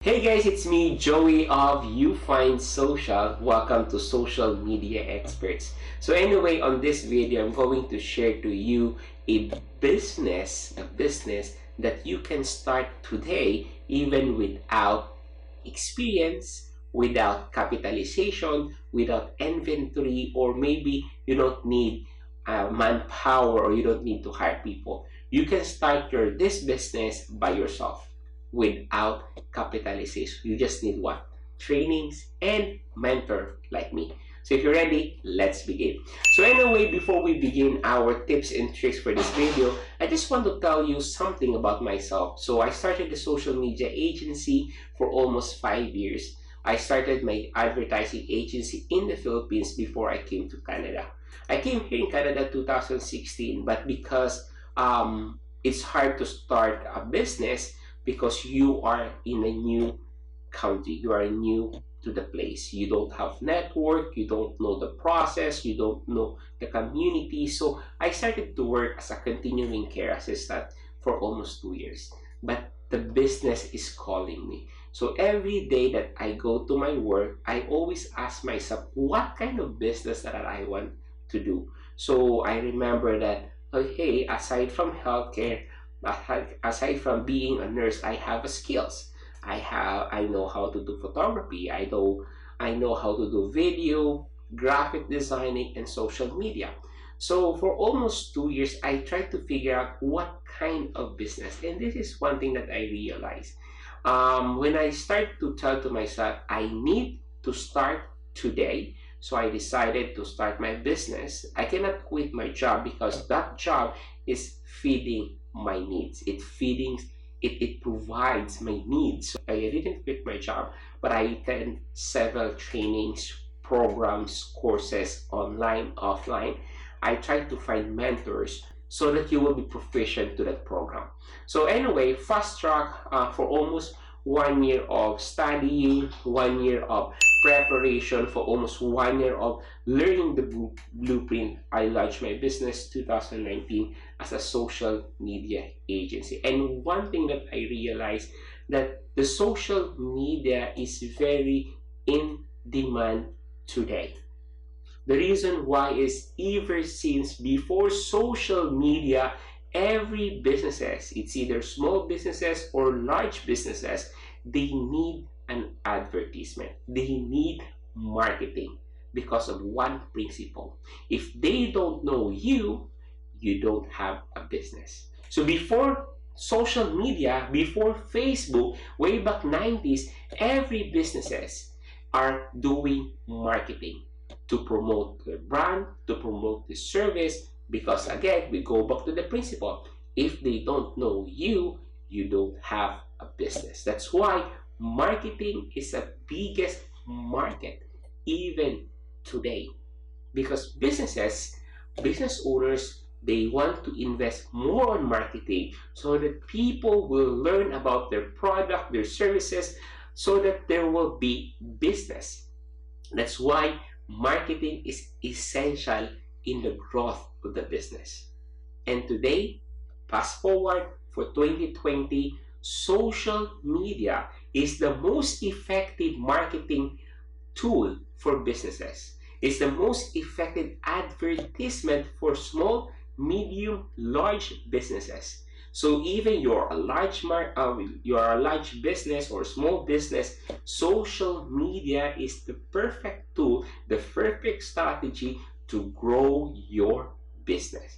Hey guys, it's me, Joey of You Find Social. Welcome to Social Media Experts. So anyway, on this video, I'm going to share to you a business that you can start today even without experience, without capitalization, without inventory, or maybe you don't need manpower or you don't need to hire people. You can start this business by yourself without capitalization. You just need what? Trainings and mentor like me. So if you're ready, let's begin. So anyway, before we begin our tips and tricks for this video, I just want to tell you something about myself. So I started the social media agency for almost 5 years. I started my advertising agency in the Philippines before I came to Canada. I came here in Canada 2016, but because it's hard to start a business because you are in a new country, you are new to the place, you don't have network, you don't know the process, you don't know the community. So I started to work as a continuing care assistant for almost 2 years, but the business is calling me. So every day that I go to my work, I always ask myself what kind of business that I want to do. So I remember that, okay, aside from healthcare, aside from being a nurse, I have skills. I know how to do photography. I know how to do video, graphic designing, and social media. So for almost 2 years, I tried to figure out what kind of business. And this is one thing that I realized. When I start to tell to myself, I need to start today. So I decided to start my business. I cannot quit my job because that job is feeding my needs. It provides my needs. So I didn't quit my job, but I attend several trainings, programs, courses, online, offline. I try to find mentors so that you will be proficient to that program. So anyway, fast track for almost 1 year of studying, 1 year of preparation, for almost 1 year of learning the blueprint. I launched my business 2019 as a social media agency. And one thing that I realized, that the social media is very in demand today. The reason why is ever since before social media, every businesses, it's either small businesses or large businesses, they need an advertisement. They need marketing because of one principle. If they don't know you, you don't have a business. So before social media, before Facebook, way back 90s, every businesses are doing marketing to promote the brand, to promote the service, because again, we go back to the principle. If they don't know you, you don't have a business. That's why marketing is the biggest market even today, because business owners, they want to invest more on marketing so that people will learn about their product, their services, so that there will be business. That's why marketing is essential in the growth of the business. And today, fast forward for 2020, social media is the most effective marketing tool for businesses. It's the most effective advertisement for small, medium, large businesses. So even you're a large business or small business, social media is the perfect tool, the perfect strategy to grow your business.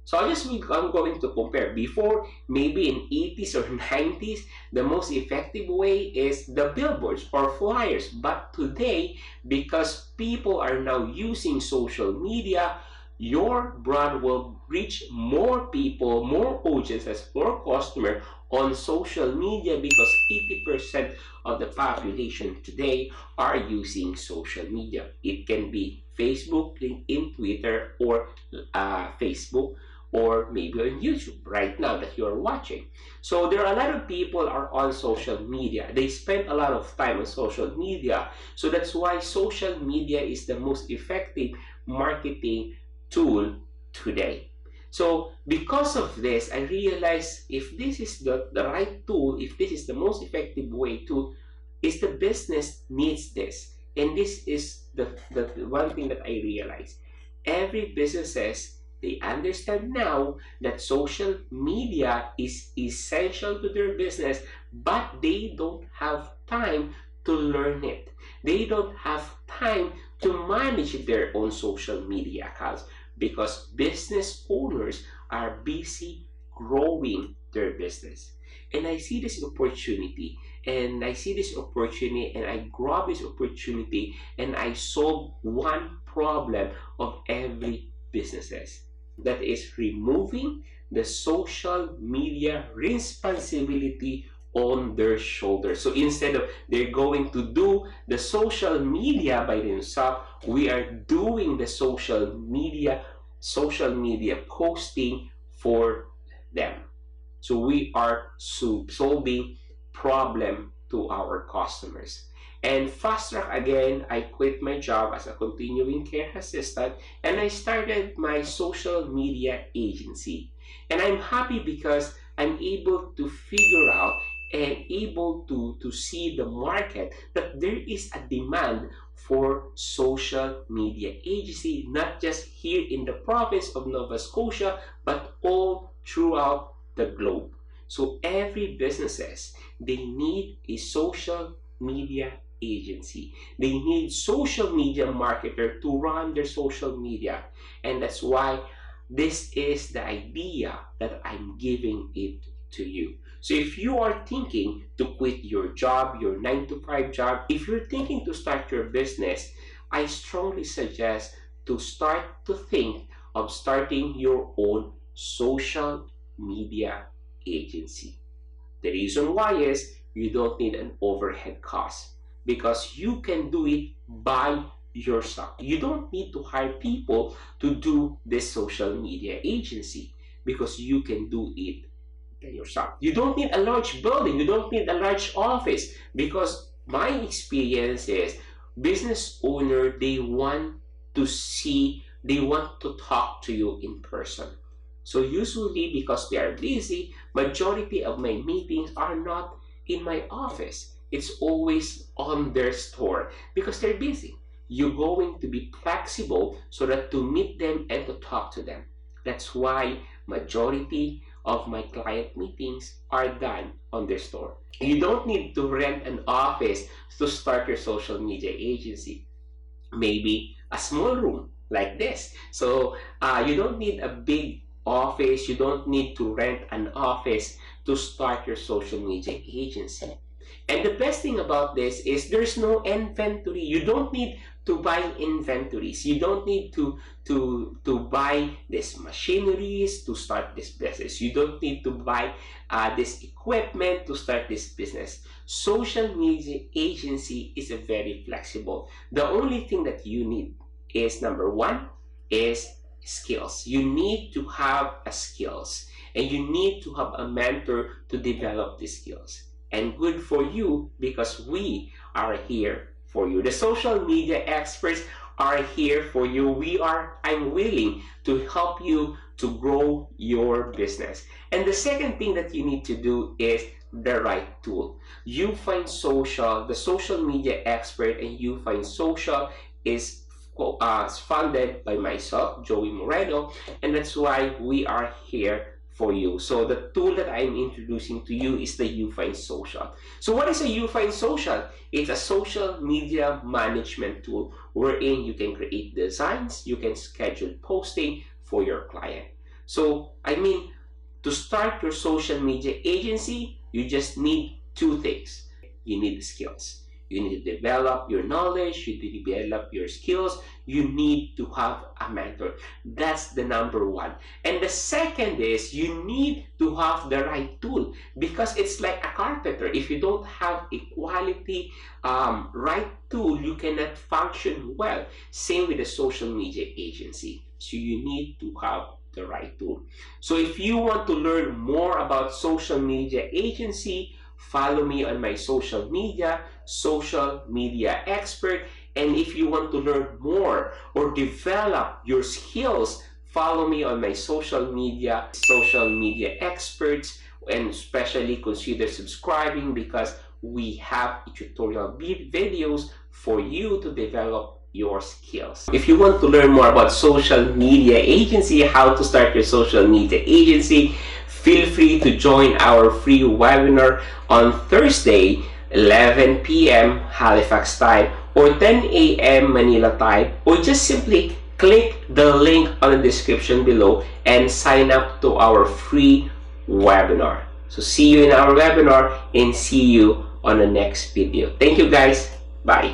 So I'm going to compare. Before, maybe in 80s or 90s, the most effective way is the billboards or flyers. But today, because people are now using social media, your brand will reach more people, more audiences, more customers on social media, because 80% of the population today are using social media. It can be Facebook, LinkedIn, Twitter, or Facebook, or maybe on YouTube right now that you're watching. So there are a lot of people are on social media. They spend a lot of time on social media. So that's why social media is the most effective marketing tool today. So because of this, I realized if this is the right tool, if this is the most effective way to is the business needs this. And this is the one thing that I realized. Every businesses, they understand now that social media is essential to their business, but they don't have time to learn it. They don't have time to manage their own social media accounts because business owners are busy growing their business. And I see this opportunity, and I see this opportunity, and I grab this opportunity, and I solve one problem of every businesses. That is removing the social media responsibility on their shoulders. So instead of they're going to do the social media by themselves, we are doing the social media posting for them. So we are solving problem to our customers. And fast track again, I quit my job as a continuing care assistant and I started my social media agency. And I'm happy because I'm able to figure out and able to see the market that there is a demand for social media agency, not just here in the province of Nova Scotia, but all throughout the globe. So every businesses, they need a social media agency. They need social media marketer to run their social media. And that's why this is the idea that I'm giving it to you. So if you are thinking to quit your job, your 9 to 5 job, if you're thinking to start your business, I strongly suggest to start to think of starting your own social media agency. The reason why is you don't need an overhead cost because you can do it by yourself. You don't need to hire people to do this social media agency because you can do it by yourself. You don't need a large building, you don't need a large office because my experience is business owner, they want to see, they want to talk to you in person. So usually because they are busy, majority of my meetings are not in my office. It's always on their store because they're busy. You're going to be flexible so that to meet them and to talk to them. That's why majority of my client meetings are done on their store. You don't need to rent an office to start your social media agency. Maybe a small room like this. So you don't need a big office. You don't need to rent an office to start your social media agency. And the best thing about this is there's no inventory. You don't need to buy inventories. You don't need to buy these machineries to start this business. You don't need to buy this equipment to start this business. Social media agency is a very flexible. The only thing that you need is number one is skills. You need to have a skills and you need to have a mentor to develop the skills. And good for you because we are here for you. The social media experts are here for you. I'm willing to help you to grow your business. And the second thing that you need to do is the right tool. You find the social media expert, and you find social is funded by myself, Joey Moreno, and that's why we are here for you. So the tool that I'm introducing to you is the UFind Social. So what is a UFind Social? It's a social media management tool wherein you can create designs, you can schedule posting for your client. So to start your social media agency, you just need two things. You need the skills. You need to develop your knowledge, you need to develop your skills, you need to have a mentor. That's the number one. And the second is you need to have the right tool because it's like a carpenter. If you don't have a quality right tool, you cannot function well. Same with the social media agency. So you need to have the right tool. So if you want to learn more about social media agency, follow me on my social media expert. And if you want to learn more or develop your skills, follow me on my social media experts, and especially consider subscribing because we have tutorial videos for you to develop your skills. If you want to learn more about social media agency, how to start your social media agency, feel free to join our free webinar on Thursday, 11 p.m. Halifax time or 10 a.m. Manila time, or just simply click the link on the description below and sign up to our free webinar. So see you in our webinar and see you on the next video. Thank you guys. Bye.